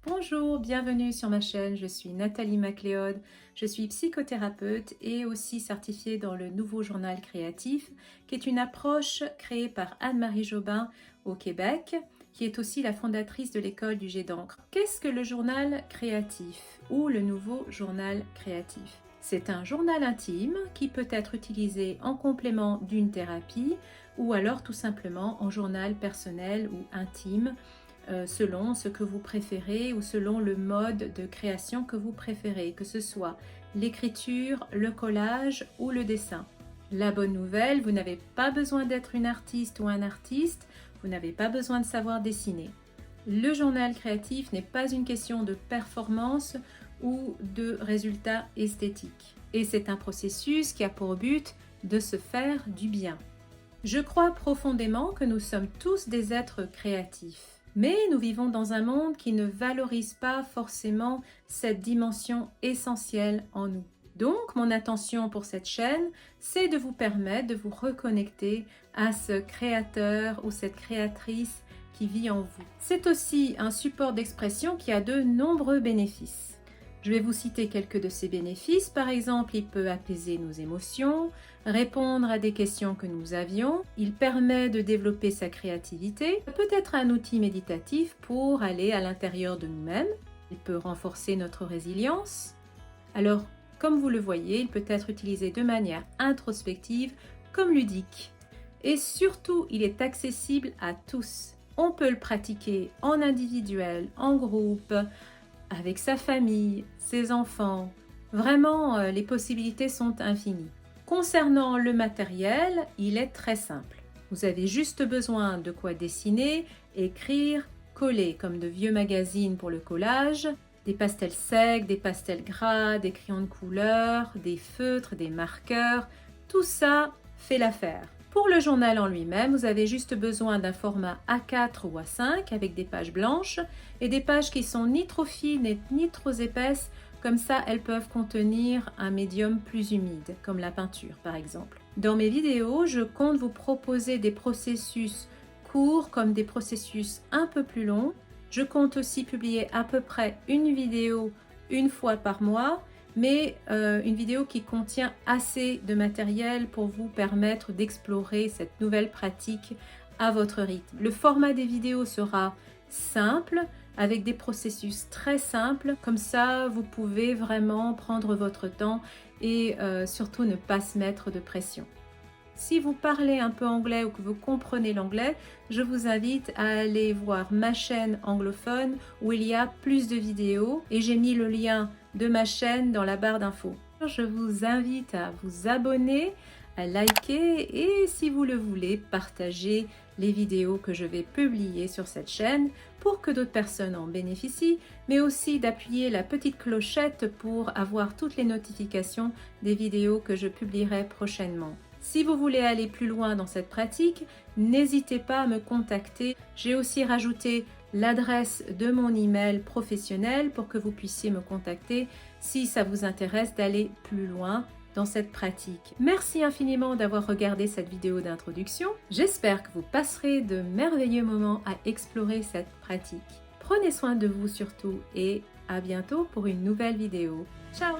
Bonjour, bienvenue sur ma chaîne, je suis Nathalie MacLeod, je suis psychothérapeute et aussi certifiée dans le Nouveau Journal Créatif, qui est une approche créée par Anne-Marie Jobin au Québec, qui est aussi la fondatrice de l'école du jet d'encre. Qu'est-ce que le journal créatif ou le Nouveau Journal Créatif? C'est un journal intime qui peut être utilisé en complément d'une thérapie ou alors tout simplement en journal personnel ou intime, selon ce que vous préférez ou selon le mode de création que vous préférez, que ce soit l'écriture, le collage ou le dessin. La bonne nouvelle, vous n'avez pas besoin d'être une artiste ou un artiste, vous n'avez pas besoin de savoir dessiner. Le journal créatif n'est pas une question de performance ou de résultats esthétiques. Et c'est un processus qui a pour but de se faire du bien. Je crois profondément que nous sommes tous des êtres créatifs. Mais nous vivons dans un monde qui ne valorise pas forcément cette dimension essentielle en nous. Donc, mon intention pour cette chaîne, c'est de vous permettre de vous reconnecter à ce créateur ou cette créatrice qui vit en vous. C'est aussi un support d'expression qui a de nombreux bénéfices. Je vais vous citer quelques de ces bénéfices. Par exemple, il peut apaiser nos émotions, répondre à des questions que nous avions. Il permet de développer sa créativité. Peut être un outil méditatif pour aller à l'intérieur de nous-mêmes. Il peut renforcer notre résilience. Alors, comme vous le voyez, il peut être utilisé de manière introspective comme ludique. Et surtout, il est accessible à tous. On peut le pratiquer en individuel, en groupe, avec sa famille, ses enfants. Vraiment, les possibilités sont infinies. Concernant le matériel, il est très simple. Vous avez juste besoin de quoi dessiner, écrire, coller, comme de vieux magazines pour le collage, des pastels secs, des pastels gras, des crayons de couleur, des feutres, des marqueurs. Tout ça fait l'affaire. Pour le journal en lui-même, vous avez juste besoin d'un format A4 ou A5 avec des pages blanches et des pages qui sont ni trop fines ni trop épaisses, comme ça elles peuvent contenir un médium plus humide, comme la peinture par exemple. Dans mes vidéos, je compte vous proposer des processus courts comme des processus un peu plus longs. Je compte aussi publier à peu près une vidéo une fois par mois, mais une vidéo qui contient assez de matériel pour vous permettre d'explorer cette nouvelle pratique à votre rythme. Le format des vidéos sera simple, avec des processus très simples, comme ça vous pouvez vraiment prendre votre temps et surtout ne pas se mettre de pression. Si vous parlez un peu anglais ou que vous comprenez l'anglais, je vous invite à aller voir ma chaîne anglophone où il y a plus de vidéos et j'ai mis le lien de ma chaîne dans la barre d'infos. Je vous invite à vous abonner, à liker et si vous le voulez, partager les vidéos que je vais publier sur cette chaîne pour que d'autres personnes en bénéficient, mais aussi d'appuyer la petite clochette pour avoir toutes les notifications des vidéos que je publierai prochainement. Si vous voulez aller plus loin dans cette pratique, n'hésitez pas à me contacter. J'ai aussi rajouté l'adresse de mon email professionnel pour que vous puissiez me contacter si ça vous intéresse d'aller plus loin dans cette pratique. Merci infiniment d'avoir regardé cette vidéo d'introduction. J'espère que vous passerez de merveilleux moments à explorer cette pratique. Prenez soin de vous surtout et à bientôt pour une nouvelle vidéo. Ciao!